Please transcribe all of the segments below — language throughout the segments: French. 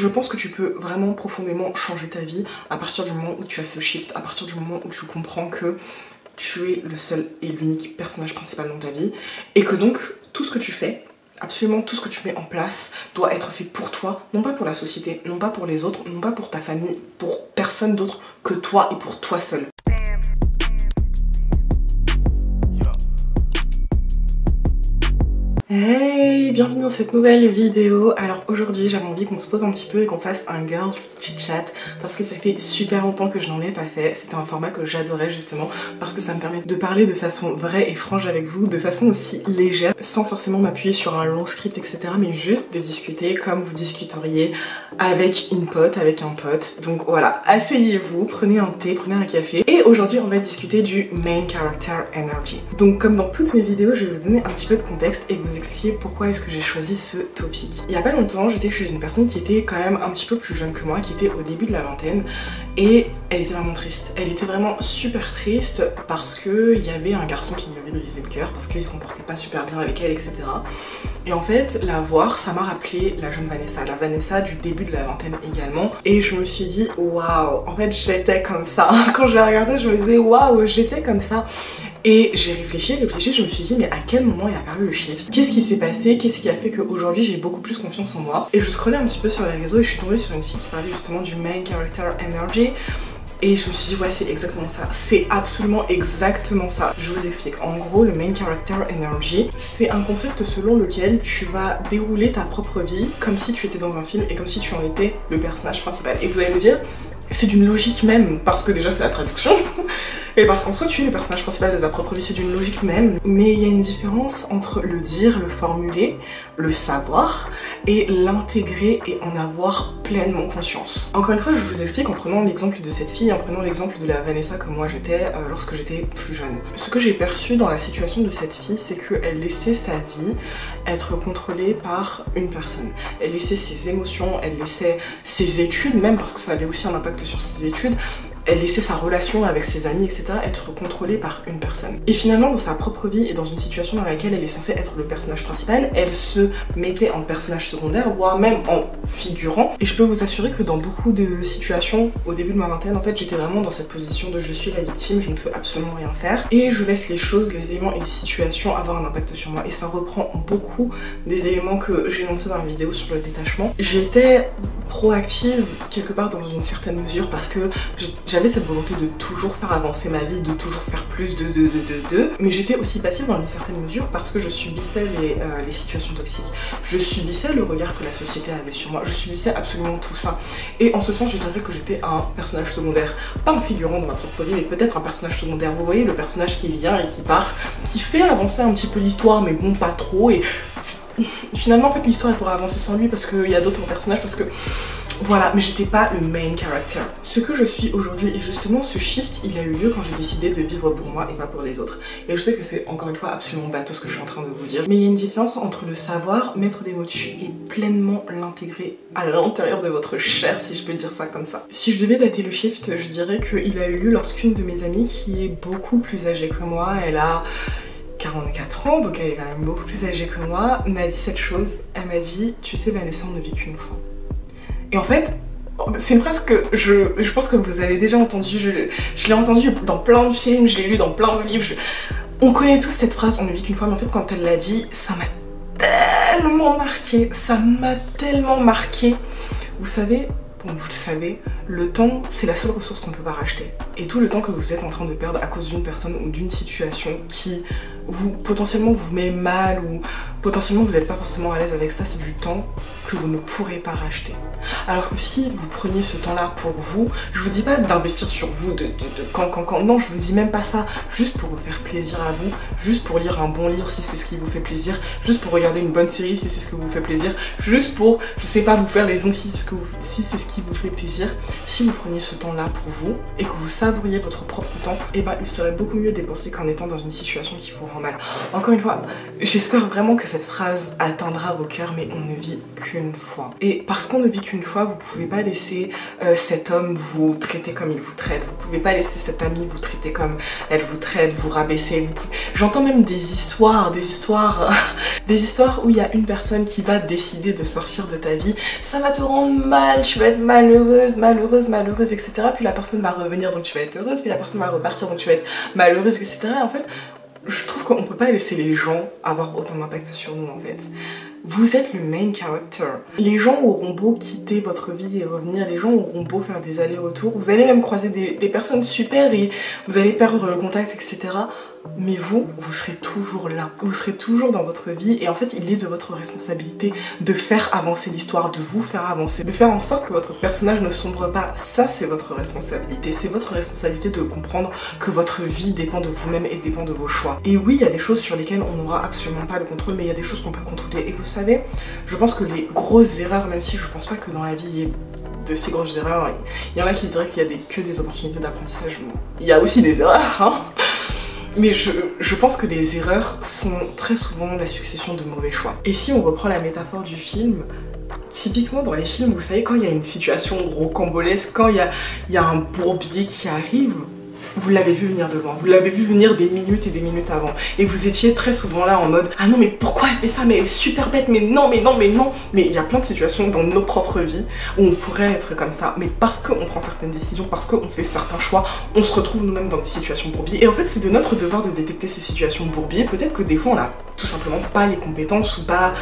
Je pense que tu peux vraiment profondément changer ta vie à partir du moment où tu as ce shift, à partir du moment où tu comprends que tu es le seul et l'unique personnage principal dans ta vie et que donc tout ce que tu fais, absolument tout ce que tu mets en place doit être fait pour toi, non pas pour la société, non pas pour les autres, non pas pour ta famille, pour personne d'autre que toi et pour toi seul. Hey, bienvenue dans cette nouvelle vidéo. Alors aujourd'hui j'avais envie qu'on se pose un petit peu et qu'on fasse un girls chit chat parce que ça fait super longtemps que je n'en ai pas fait. C'était un format que j'adorais justement parce que ça me permet de parler de façon vraie et franche avec vous, de façon aussi légère, sans forcément m'appuyer sur un long script etc, mais juste de discuter comme vous discuteriez avec une pote, avec un pote. Donc voilà, asseyez-vous, prenez un thé, prenez un café et aujourd'hui on va discuter du main character energy. Donc comme dans toutes mes vidéos je vais vous donner un petit peu de contexte et vous expliquer pourquoi est-ce que j'ai choisi ce topic. Il y a pas longtemps j'étais chez une personne qui était quand même un petit peu plus jeune que moi, qui était au début de la vingtaine et elle était vraiment triste. Elle était vraiment super triste parce que il y avait un garçon qui lui avait brisé le cœur, parce qu'il se comportait pas super bien avec elle etc. Et en fait la voir ça m'a rappelé la jeune Vanessa, la Vanessa du début de la vingtaine également, et je me suis dit waouh, en fait j'étais comme ça. Quand je la regardais je me disais waouh, j'étais comme ça. Et j'ai réfléchi, je me suis dit mais à quel moment il a apparu le shift? Qu'est-ce qui s'est passé? Qu'est-ce qui a fait qu'aujourd'hui j'ai beaucoup plus confiance en moi? Et je scrollais un petit peu sur les réseaux et je suis tombée sur une fille qui parlait justement du main character energy. Et je me suis dit ouais c'est exactement ça, c'est absolument exactement ça. Je vous explique, en gros le main character energy c'est un concept selon lequel tu vas dérouler ta propre vie comme si tu étais dans un film et comme si tu en étais le personnage principal. Et vous allez me dire c'est d'une logique même, parce que déjà c'est la traduction et parce qu'en soi tu es le personnage principal de ta propre vie, c'est d'une logique même, mais il y a une différence entre le dire, le formuler, le savoir et l'intégrer et en avoir pleinement conscience. Encore une fois je vous explique en prenant l'exemple de cette fille, en prenant l'exemple de la Vanessa que moi j'étais lorsque j'étais plus jeune. Ce que j'ai perçu dans la situation de cette fille c'est qu'elle laissait sa vie être contrôlée par une personne. Elle laissait ses émotions, elle laissait ses études même, parce que ça avait aussi un impact sur ses études. Elle laissait sa relation avec ses amis, etc. être contrôlée par une personne. Et finalement, dans sa propre vie et dans une situation dans laquelle elle est censée être le personnage principal, elle se mettait en personnage secondaire, voire même en figurant. Et je peux vous assurer que dans beaucoup de situations, au début de ma vingtaine, en fait, j'étais vraiment dans cette position de je suis la victime, je ne peux absolument rien faire. Et je laisse les choses, les éléments et les situations avoir un impact sur moi. Et ça reprend beaucoup des éléments que j'ai énoncés dans la vidéo sur le détachement. J'étais proactive quelque part dans une certaine mesure parce que j'avais cette volonté de toujours faire avancer ma vie, de toujours faire plus mais j'étais aussi passive dans une certaine mesure parce que je subissais les situations toxiques. Je subissais le regard que la société avait sur moi, je subissais absolument tout ça. Et en ce sens, je dirais que j'étais un personnage secondaire, pas un figurant dans ma propre vie, mais peut-être un personnage secondaire. Vous voyez, le personnage qui vient et qui part, qui fait avancer un petit peu l'histoire, mais bon, pas trop. Et finalement, en fait, l'histoire elle pourrait avancer sans lui parce qu'il y a d'autres personnages, parce que voilà, mais j'étais pas le main character. Ce que je suis aujourd'hui, et justement ce shift il a eu lieu quand j'ai décidé de vivre pour moi et pas pour les autres. Et je sais que c'est encore une fois absolument bateau ce que je suis en train de vous dire, mais il y a une différence entre le savoir, mettre des mots dessus et pleinement l'intégrer à l'intérieur de votre chair, si je peux dire ça comme ça. Si je devais dater le shift, je dirais qu'il a eu lieu lorsqu'une de mes amies qui est beaucoup plus âgée que moi, elle a 44 ans, donc elle est quand même beaucoup plus âgée que moi, m'a dit cette chose. Elle m'a dit tu sais Vanessa, on ne vit qu'une fois. Et en fait, c'est une phrase que je pense que vous avez déjà entendue, je l'ai entendue dans plein de films, je l'ai lu dans plein de livres. On connaît tous cette phrase, on ne vit qu'une fois, mais en fait quand elle l'a dit, ça m'a tellement marqué, ça m'a tellement marqué. Vous savez, bon, vous le savez, le temps c'est la seule ressource qu'on ne peut pas racheter. Et tout le temps que vous êtes en train de perdre à cause d'une personne ou d'une situation qui potentiellement vous met mal ou potentiellement vous n'êtes pas forcément à l'aise avec ça, c'est du temps que vous ne pourrez pas racheter. Alors que si vous preniez ce temps-là pour vous, je vous dis pas d'investir sur vous quand, non, je vous dis même pas ça, juste pour vous faire plaisir à vous, juste pour lire un bon livre si c'est ce qui vous fait plaisir, juste pour regarder une bonne série si c'est ce que vous fait plaisir, juste pour, je sais pas, vous faire les ongles si c'est ce qui vous fait plaisir. Si vous preniez ce temps-là pour vous et que vous savouriez votre propre temps, et ben il serait beaucoup mieux dépensé qu'en étant dans une situation qui vous rend normal. Encore une fois, j'espère vraiment que cette phrase atteindra vos cœurs, mais on ne vit qu'une fois. Et parce qu'on ne vit qu'une fois, vous pouvez pas laisser cet homme vous traiter comme il vous traite. Vous pouvez pas laisser cette amie vous traiter comme elle vous traite, vous rabaisser. J'entends même des histoires où il y a une personne qui va décider de sortir de ta vie. Ça va te rendre mal, tu vas être malheureuse, etc. Puis la personne va revenir, donc tu vas être heureuse. Puis la personne va repartir, donc tu vas être malheureuse, etc. Et en fait, je trouve qu'on peut pas laisser les gens avoir autant d'impact sur nous, en fait. Vous êtes le main character. Les gens auront beau quitter votre vie et revenir, les gens auront beau faire des allers-retours, vous allez même croiser des personnes super et vous allez perdre le contact, etc. Mais vous serez toujours là, vous serez toujours dans votre vie et en fait il est de votre responsabilité de faire avancer l'histoire, de vous faire avancer, de faire en sorte que votre personnage ne sombre pas. Ça c'est votre responsabilité, c'est votre responsabilité de comprendre que votre vie dépend de vous-même et dépend de vos choix. Et oui, il y a des choses sur lesquelles on n'aura absolument pas le contrôle, mais il y a des choses qu'on peut contrôler. Et vous savez, je pense que les grosses erreurs, même si je pense pas que dans la vie il y ait de si grosses erreurs, il y en a qui diraient qu'il y a que des opportunités d'apprentissage, il y a aussi des erreurs, hein. Mais je pense que les erreurs sont très souvent la succession de mauvais choix. Et si on reprend la métaphore du film, typiquement dans les films, vous savez, quand il y a une situation rocambolesque, quand il y a un bourbier qui arrive, vous l'avez vu venir de loin, vous l'avez vu venir des minutes et des minutes avant. Et vous étiez très souvent là en mode « Ah non mais pourquoi elle fait ça, mais elle est super bête, mais non, mais non, mais non !» Mais il y a plein de situations dans nos propres vies où on pourrait être comme ça. Mais parce qu'on prend certaines décisions, parce qu'on fait certains choix, on se retrouve nous-mêmes dans des situations bourbiers. Et en fait c'est de notre devoir de détecter ces situations bourbiers. Peut-être que des fois on a tout simplement pas les compétences ou pas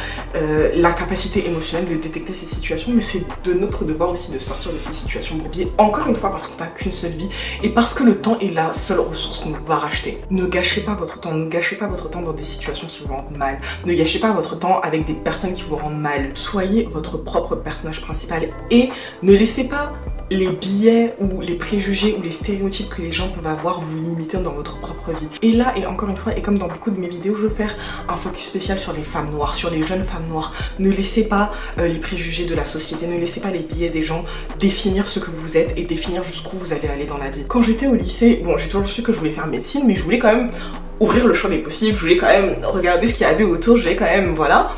la capacité émotionnelle de détecter ces situations, mais c'est de notre devoir aussi de sortir de ces situations bourbiers. Encore une fois, parce qu'on n'a qu'une seule vie et parce que le temps est la seule ressource qu'on va racheter. Ne gâchez pas votre temps, ne gâchez pas votre temps dans des situations qui vous rendent mal, ne gâchez pas votre temps avec des personnes qui vous rendent mal. Soyez votre propre personnage principal et ne laissez pas les biais ou les préjugés ou les stéréotypes que les gens peuvent avoir vous limiter dans votre propre vie. Et là, et encore une fois, et comme dans beaucoup de mes vidéos, je veux faire un focus spécial sur les femmes noires, sur les jeunes femmes noires. Ne laissez pas les préjugés de la société, ne laissez pas les biais des gens définir ce que vous êtes et définir jusqu'où vous allez aller dans la vie. Quand j'étais au lycée, bon, j'ai toujours su que je voulais faire médecine, mais je voulais quand même ouvrir le champ des possibles, je voulais quand même regarder ce qu'il y avait autour, je voulais quand même, voilà.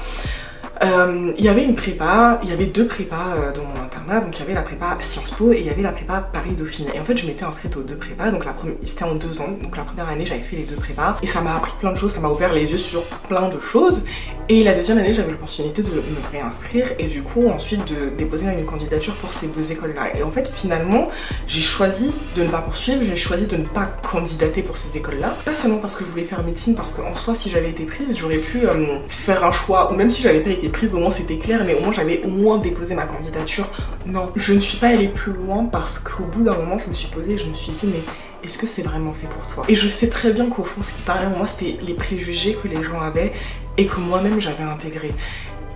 Il y avait une prépa, il y avait deux prépas dans mon internat, donc il y avait la prépa Sciences Po et il y avait la prépa Paris-Dauphine. Et en fait je m'étais inscrite aux deux prépas, donc c'était en 2 ans, donc la première année j'avais fait les deux prépas et ça m'a appris plein de choses, ça m'a ouvert les yeux sur plein de choses. Et la deuxième année j'avais l'opportunité de me réinscrire et du coup ensuite de déposer une candidature pour ces deux écoles là. Et en fait finalement j'ai choisi de ne pas poursuivre, j'ai choisi de ne pas candidater pour ces écoles là. Pas seulement parce que je voulais faire médecine, parce qu'en soi si j'avais été prise j'aurais pu faire un choix, ou même si j'avais pas été prise au moins c'était clair, mais au moins j'avais au moins déposé ma candidature. Non, je ne suis pas allée plus loin parce qu'au bout d'un moment je me suis posée et je me suis dit mais est-ce que c'est vraiment fait pour toi? Et je sais très bien qu'au fond ce qui parlait en moi c'était les préjugés que les gens avaient et que moi-même j'avais intégré.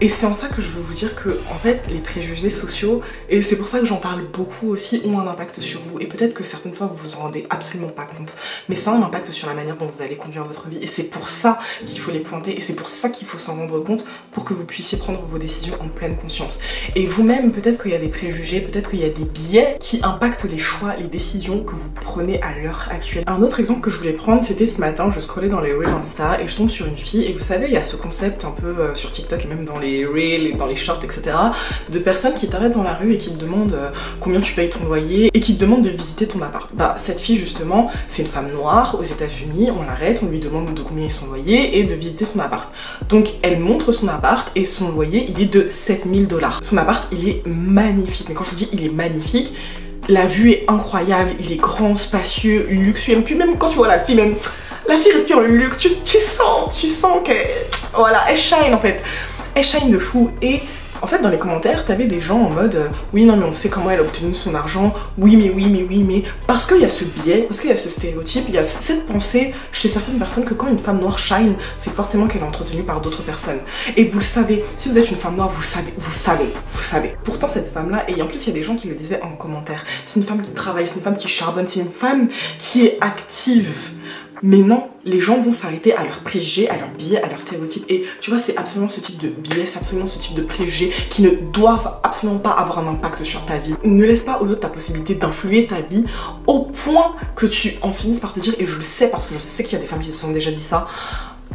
Et c'est en ça que je veux vous dire que en fait les préjugés sociaux, et c'est pour ça que j'en parle beaucoup aussi, ont un impact sur vous. Et peut-être que certaines fois vous vous en rendez absolument pas compte, mais ça a un impact sur la manière dont vous allez conduire votre vie. Et c'est pour ça qu'il faut les pointer et c'est pour ça qu'il faut s'en rendre compte pour que vous puissiez prendre vos décisions en pleine conscience. Et vous-même, peut-être qu'il y a des préjugés, peut-être qu'il y a des biais qui impactent les choix, les décisions que vous prenez à l'heure actuelle. Un autre exemple que je voulais prendre, c'était ce matin, je scrollais dans les Reels Insta et je tombe sur une fille, et vous savez il y a ce concept un peu sur TikTok et même dans les Reels, dans les shorts, etc. de personnes qui t'arrêtent dans la rue et qui te demandent combien tu payes ton loyer et qui te demandent de visiter ton appart. Bah cette fille justement, c'est une femme noire aux États-Unis, on l'arrête, on lui demande de combien est son loyer et de visiter son appart. Donc elle montre son appart et son loyer il est de 7000 $. Son appart il est magnifique, mais quand je vous dis il est magnifique, la vue est incroyable, il est grand, spacieux, luxueux, et puis même quand tu vois la fille, même la fille respire le luxe, tu sens qu'elle, voilà, elle shine en fait. Elle shine de fou. Et en fait dans les commentaires t'avais des gens en mode oui non mais on sait comment elle a obtenu son argent, oui mais parce qu'il y a ce biais, parce qu'il y a ce stéréotype, il y a cette pensée chez certaines personnes que quand une femme noire shine c'est forcément qu'elle est entretenue par d'autres personnes. Et vous le savez, si vous êtes une femme noire vous savez. Pourtant cette femme là, et en plus il y a des gens qui le disaient en commentaire, c'est une femme qui travaille, c'est une femme qui charbonne, c'est une femme qui est active. Mais non, les gens vont s'arrêter à leurs préjugés, à leurs biais, à leurs stéréotypes. Et tu vois, c'est absolument ce type de biais, c'est absolument ce type de préjugés qui ne doivent absolument pas avoir un impact sur ta vie. Ne laisse pas aux autres ta possibilité d'influer ta vie au point que tu en finisses par te dire, et je le sais parce que je sais qu'il y a des femmes qui se sont déjà dit ça,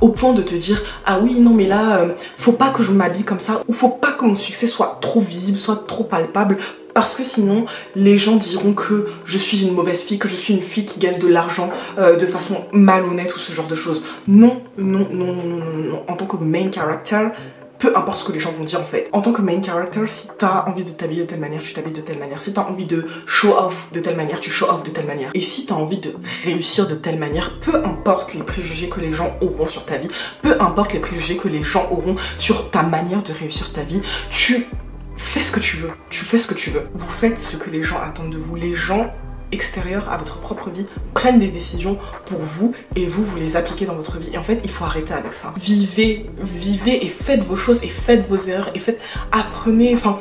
au point de te dire ah oui non mais là faut pas que je m'habille comme ça, ou faut pas que mon succès soit trop visible, soit trop palpable, parce que sinon les gens diront que je suis une mauvaise fille, que je suis une fille qui gagne de l'argent de façon malhonnête ou ce genre de choses. Non, non, non, non, non, non. En tant que main character, peu importe ce que les gens vont dire en fait. En tant que main character, si t'as envie de t'habiller de telle manière, tu t'habilles de telle manière. Si t'as envie de show off de telle manière, tu show off de telle manière. Et si t'as envie de réussir de telle manière, peu importe les préjugés que les gens auront sur ta vie, peu importe les préjugés que les gens auront sur ta manière de réussir ta vie, tu fais ce que tu veux. Tu fais ce que tu veux. Vous faites ce que les gens attendent de vous. Les gens extérieurs à votre propre vie prennent des décisions pour vous et vous les appliquez dans votre vie. Et en fait, il faut arrêter avec ça. Vivez et faites vos choses et faites vos erreurs et apprenez, enfin,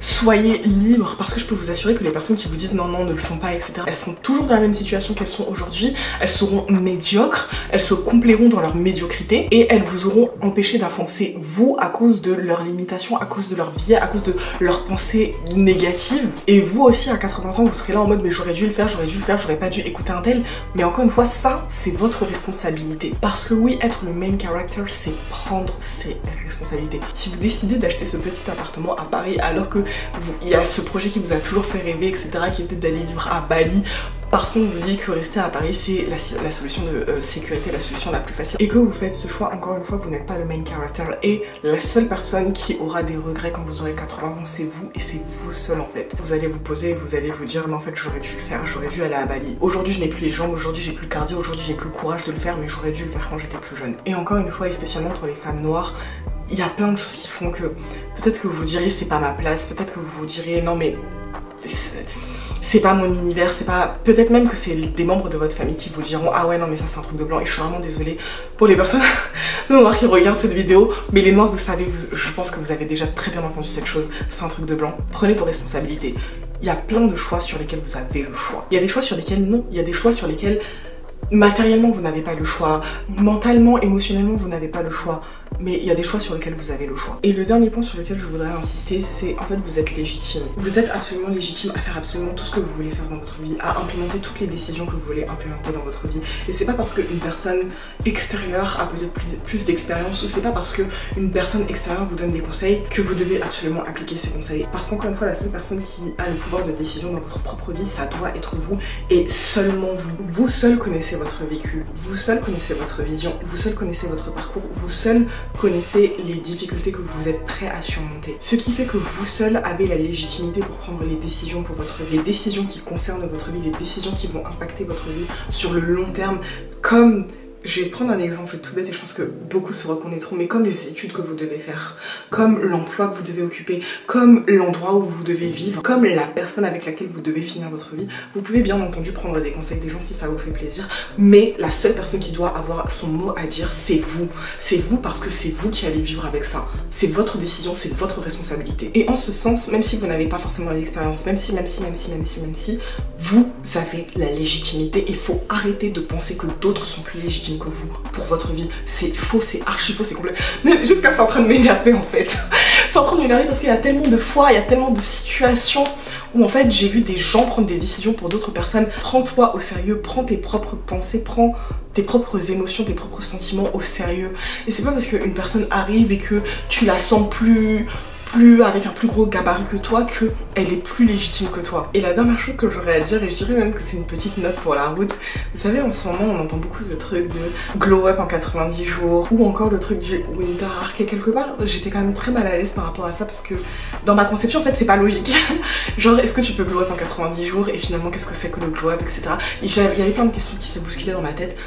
soyez libres, parce que je peux vous assurer que les personnes qui vous disent non, non, ne le font pas, etc., elles seront toujours dans la même situation qu'elles sont aujourd'hui, elles seront médiocres, elles se complairont dans leur médiocrité et elles vous auront empêché d'avancer, vous, à cause de leurs limitations, à cause de leur biais, à cause de leurs pensées négatives. Et vous aussi, à 80 ans, vous serez là en mode mais j'aurais dû le faire, j'aurais pas dû écouter un tel. Mais encore une fois, ça, c'est votre responsabilité. Parce que oui, être le main character, c'est prendre ses responsabilités. Si vous décidez d'acheter ce petit appartement à Paris alors que il y a ce projet qui vous a toujours fait rêver, etc., qui était d'aller vivre à Bali, parce qu'on vous dit que rester à Paris c'est la solution de sécurité, la solution la plus facile, et que vous faites ce choix, encore une fois, vous n'êtes pas le main character, et la seule personne qui aura des regrets quand vous aurez 80 ans, c'est vous, et c'est vous seul en fait. Vous allez vous poser, vous allez vous dire mais en fait j'aurais dû le faire, j'aurais dû aller à Bali. Aujourd'hui je n'ai plus les jambes, aujourd'hui j'ai plus le cardio, aujourd'hui j'ai plus le courage de le faire, mais j'aurais dû le faire quand j'étais plus jeune. Et encore une fois, et spécialement pour les femmes noires, il y a plein de choses qui font que peut-être que vous diriez c'est pas ma place, peut-être que vous vous diriez non mais c'est pas mon univers, c'est pas... Peut-être même que c'est des membres de votre famille qui vous diront ah ouais non mais ça c'est un truc de blanc, et je suis vraiment désolée pour les personnes noires qui regardent cette vidéo, mais les noirs vous savez, je pense que vous avez déjà très bien entendu cette chose, c'est un truc de blanc. Prenez vos responsabilités. Il y a plein de choix sur lesquels vous avez le choix. Il y a des choix sur lesquels non, il y a des choix sur lesquels matériellement vous n'avez pas le choix, mentalement, émotionnellement vous n'avez pas le choix, mais il y a des choix sur lesquels vous avez le choix. Et le dernier point sur lequel je voudrais insister, c'est en fait vous êtes légitime. Vous êtes absolument légitime à faire absolument tout ce que vous voulez faire dans votre vie, à implémenter toutes les décisions que vous voulez implémenter dans votre vie. Et c'est pas parce qu'une personne extérieure a peut-être plus d'expérience, ou c'est pas parce qu'une personne extérieure vous donne des conseils que vous devez absolument appliquer ces conseils. Parce qu'encore une fois, la seule personne qui a le pouvoir de décision dans votre propre vie, ça doit être vous, et seulement vous. Vous seul connaissez votre vécu, vous seul connaissez votre vision, vous seul connaissez votre parcours, vous seul connaissez les difficultés que vous êtes prêt à surmonter. Ce qui fait que vous seul avez la légitimité pour prendre les décisions pour votre vie, les décisions qui concernent votre vie, les décisions qui vont impacter votre vie sur le long terme, comme... Je vais prendre un exemple tout bête et je pense que beaucoup se reconnaîtront, mais comme les études que vous devez faire, comme l'emploi que vous devez occuper, comme l'endroit où vous devez vivre, comme la personne avec laquelle vous devez finir votre vie, vous pouvez bien entendu prendre des conseils des gens si ça vous fait plaisir, mais la seule personne qui doit avoir son mot à dire, c'est vous. C'est vous, parce que c'est vous qui allez vivre avec ça. C'est votre décision, c'est votre responsabilité. Et en ce sens, même si vous n'avez pas forcément l'expérience, même si, vous avez la légitimité. Il faut arrêter de penser que d'autres sont plus légitimes que vous pour votre vie. C'est faux, c'est archi faux, c'est complètement... Jusqu'à c'est en train de m'énerver en fait. C'est en train de m'énerver parce qu'il y a tellement de fois, il y a tellement de situations où en fait j'ai vu des gens prendre des décisions pour d'autres personnes. Prends-toi au sérieux, prends tes propres pensées, prends tes propres émotions, tes propres sentiments au sérieux. Et c'est pas parce qu'une personne arrive et que tu la sens plus avec un plus gros gabarit que toi que elle est plus légitime que toi. Et la dernière chose que j'aurais à dire, et je dirais même que c'est une petite note pour la route, vous savez en ce moment on entend beaucoup ce truc de glow up en 90 jours, ou encore le truc du winter arc, et quelque part j'étais quand même très mal à l'aise par rapport à ça, parce que dans ma conception en fait c'est pas logique. Genre est-ce que tu peux glow up en 90 jours, et finalement qu'est-ce que c'est que le glow up, etc. Il y avait plein de questions qui se bousculaient dans ma tête.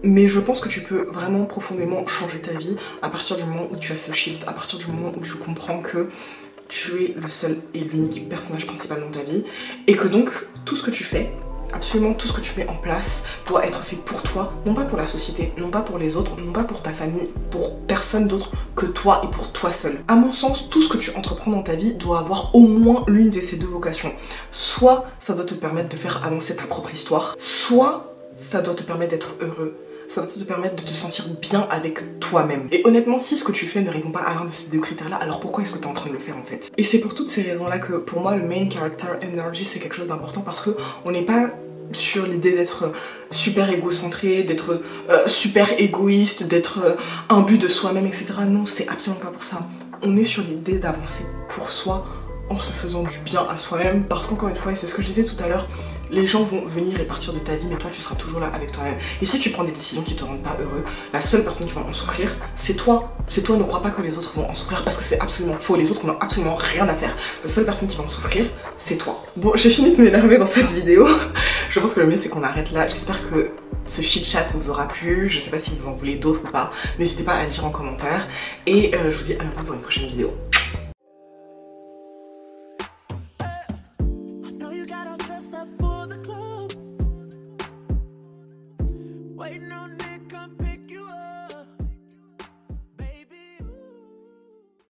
Mais je pense que tu peux vraiment profondément changer ta vie à partir du moment où tu as ce shift, à partir du moment où tu comprends que tu es le seul et l'unique personnage principal dans ta vie, et que donc tout ce que tu fais, absolument tout ce que tu mets en place doit être fait pour toi, non pas pour la société, non pas pour les autres, non pas pour ta famille, pour personne d'autre que toi et pour toi seul. À mon sens, tout ce que tu entreprends dans ta vie doit avoir au moins l'une de ces deux vocations. Soit ça doit te permettre de faire avancer ta propre histoire, soit ça doit te permettre d'être heureux. Ça va te permettre de te sentir bien avec toi-même. Et honnêtement, si ce que tu fais ne répond pas à l'un de ces deux critères-là, alors pourquoi est-ce que tu es en train de le faire en fait? Et c'est pour toutes ces raisons-là que pour moi, le main character energy, c'est quelque chose d'important, parce que on n'est pas sur l'idée d'être super égocentré, d'être super égoïste, d'être imbu de soi-même, etc. Non, c'est absolument pas pour ça. On est sur l'idée d'avancer pour soi en se faisant du bien à soi-même, parce qu'encore une fois, et c'est ce que je disais tout à l'heure, les gens vont venir et partir de ta vie, mais toi tu seras toujours là avec toi-même. Et si tu prends des décisions qui te rendent pas heureux, la seule personne qui va en souffrir, c'est toi. C'est toi, ne crois pas que les autres vont en souffrir, parce que c'est absolument faux. Les autres n'ont absolument rien à faire. La seule personne qui va en souffrir, c'est toi. Bon, j'ai fini de m'énerver dans cette vidéo. Je pense que le mieux c'est qu'on arrête là. J'espère que ce chit chat vous aura plu. Je sais pas si vous en voulez d'autres ou pas. N'hésitez pas à le dire en commentaire. Et je vous dis à bientôt pour une prochaine vidéo. Waiting on it,